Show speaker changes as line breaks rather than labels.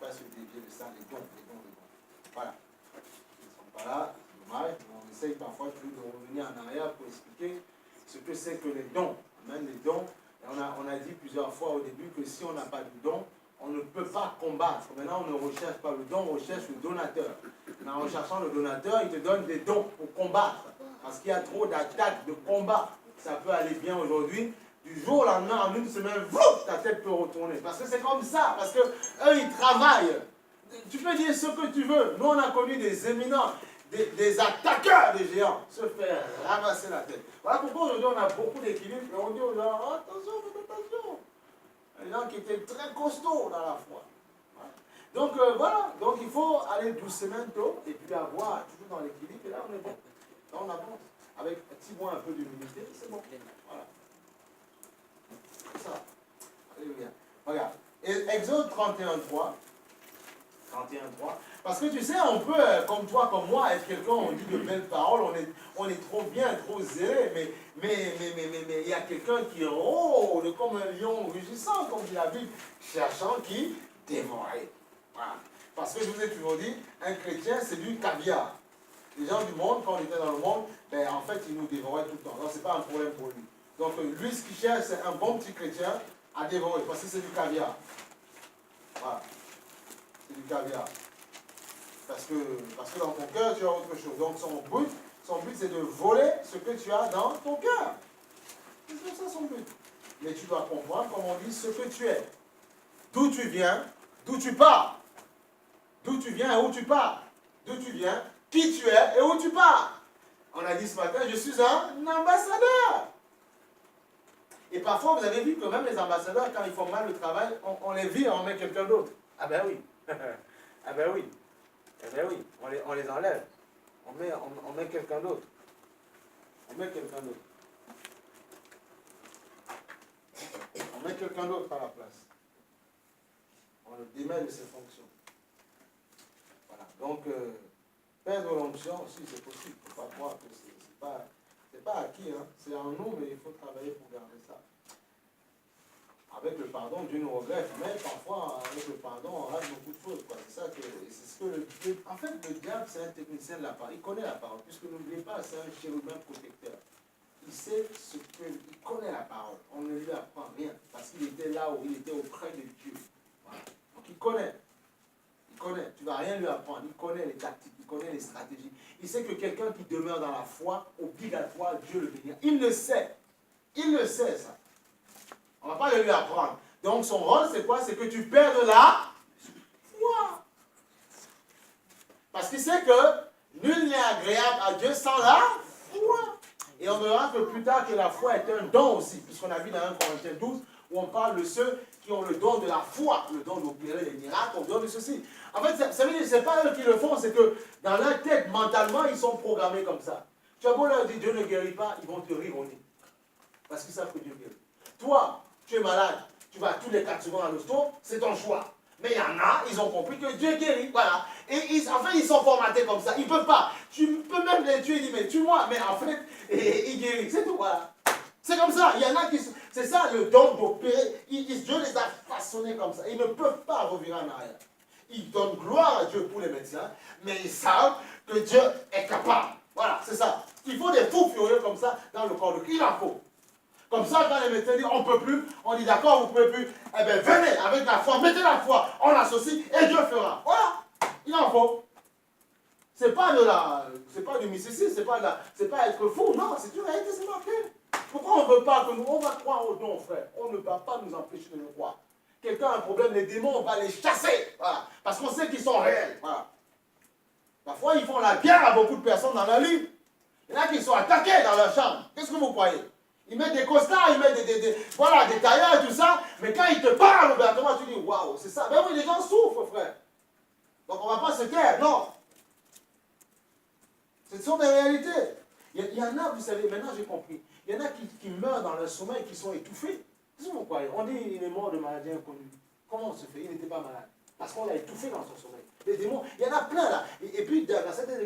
pas se dévier de ça, les dons. Voilà. Ils ne sont pas là, c'est dommage, mais on essaye parfois toujours de revenir en arrière pour expliquer ce que c'est que les dons. Même les dons, on a dit plusieurs fois au début que si on n'a pas de don, on ne peut pas combattre. Maintenant, on ne recherche pas le don, on recherche le donateur. En recherchant le donateur, il te donne des dons pour combattre. Parce qu'il y a trop d'attaques, de combats. Ça peut aller bien aujourd'hui. Du jour au lendemain, en une semaine, ta tête peut retourner. Parce que c'est comme ça. Parce qu'eux, ils travaillent. Tu peux dire ce que tu veux. Nous, on a connu des éminents, des attaqueurs de géants se faire ramasser la tête. Voilà pourquoi aujourd'hui, on a beaucoup d'équilibre. Et on dit aux gens, attention, faites attention. Les gens qui étaient très costauds dans la foi. Donc voilà, donc il faut aller doucement et puis avoir toujours dans l'équilibre, et là on est bon. Là on avance. Avec un petit moins un peu d'humilité, c'est bon. Voilà. C'est ça. Alléluia. Regarde. Exode 31.3. Parce que tu sais, on peut, comme toi, comme moi, être quelqu'un, on dit de belles paroles, on est trop bien, trop zélé, mais il y a quelqu'un qui rôde comme un lion rugissant, comme dit la Bible, cherchant qui dévorait. Voilà. Parce que je vous ai toujours dit, un chrétien, c'est du caviar. Les gens du monde, quand on était dans le monde, ben, en fait, ils nous dévoraient tout le temps. Donc, ce n'est pas un problème pour lui. Donc, lui, ce qu'il cherche, c'est un bon petit chrétien à dévorer, parce que c'est du caviar. Voilà. C'est du caviar. Parce que dans ton cœur, tu as autre chose. Donc, son but, c'est de voler ce que tu as dans ton cœur. C'est ça son but. Mais tu dois comprendre, comme on dit, ce que tu es. D'où tu viens, d'où tu pars. D'où tu viens et où tu pars. D'où tu viens, qui tu es et où tu pars. On a dit ce matin, je suis un ambassadeur. Et parfois, vous avez vu que même les ambassadeurs, quand ils font mal le travail, on les vire, on met quelqu'un d'autre. Ah ben oui. Ah ben oui. Eh bien oui, on les enlève. On met quelqu'un d'autre. On met quelqu'un d'autre. On met quelqu'un d'autre à la place. On le démet de ses fonctions. Voilà. Donc, perdre l'onction aussi, c'est possible. Il ne faut pas croire que c'est pas acquis. Hein. C'est en nous, mais il faut travailler pour garder ça. Avec le pardon, Dieu nous regrette, mais parfois, avec le pardon, on rate beaucoup de choses. C'est ça que, en fait, le diable, c'est un technicien de la parole. Il connaît la parole, puisque n'oubliez pas, c'est un chérubin protecteur. Il sait ce que, il connaît la parole. On ne lui apprend rien, parce qu'il était là où il était auprès de Dieu. Voilà. Donc il connaît. Il connaît. Tu ne vas rien lui apprendre. Il connaît les tactiques, il connaît les stratégies. Il sait que quelqu'un qui demeure dans la foi, obligatoire, Dieu le bénira. Il le sait. Il le sait, ça. On ne va pas le lui apprendre. Donc son rôle, c'est quoi? C'est que tu perdes la foi. Parce qu'il sait que nul n'est agréable à Dieu sans la foi. Et on verra que plus tard que la foi est un don aussi, puisqu'on a vu dans 1 Corinthiens 12, où on parle de ceux qui ont le don de la foi, le don d'opérer les miracles, le don de ceci. En fait, ça veut dire que ce n'est pas eux qui le font, c'est que dans leur tête, mentalement, ils sont programmés comme ça. Tu as beau leur dire Dieu ne guérit pas, ils vont te rire au nez. Parce qu'ils savent que Dieu guérit. Toi, tu es malade, tu vas tous les 4 secondes à l'hosto, c'est ton choix. Mais il y en a, ils ont compris que Dieu guérit. Voilà. Et en fait, ils sont formatés comme ça. Ils ne peuvent pas. Tu peux même les tuer, dire, mais tue-moi. Mais en fait, ils guérissent. C'est tout. Voilà. C'est comme ça. Il y en a qui... C'est ça le don d'opérer. Dieu les a façonnés comme ça. Ils ne peuvent pas revenir en arrière. Ils donnent gloire à Dieu pour les médecins, mais ils savent que Dieu est capable. Voilà, c'est ça. Il faut des fous furieux comme ça dans le corps de Christ. Il en faut. Comme ça, quand les médecins disent on ne peut plus, on dit d'accord, vous ne pouvez plus. Eh bien, venez avec la foi, mettez la foi, on l'associe et Dieu fera. Voilà, il en faut. C'est pas du mysticisme, c'est pas être fou, non, c'est une réalité, c'est marqué. Pourquoi on ne veut pas que nous, on va croire aux dons, frère? On ne va pas nous empêcher de le croire. Quelqu'un a un problème, les démons, on va les chasser, voilà, parce qu'on sait qu'ils sont réels, voilà. Parfois, ils font la guerre à beaucoup de personnes dans leur livre. Il y en a qui sont attaqués dans leur chambre. Qu'est-ce que vous croyez? Ils mettent des costards, ils mettent des tailleurs et tout ça, mais quand ils te parlent ouvertement, tu dis waouh, c'est ça. Ben oui, les gens souffrent, frère. Donc on ne va pas se taire, non. Ce sont des réalités. Il y en a, vous savez, maintenant j'ai compris, il y en a qui meurent dans leur sommeil, qui sont étouffés. Qu'est-ce que vous croyez? On dit qu'il est mort de maladie inconnue. Comment on se fait? Il n'était pas malade. Parce qu'on l'a étouffé dans son sommeil. Les démons, il y en a plein là. Et puis, dans certaines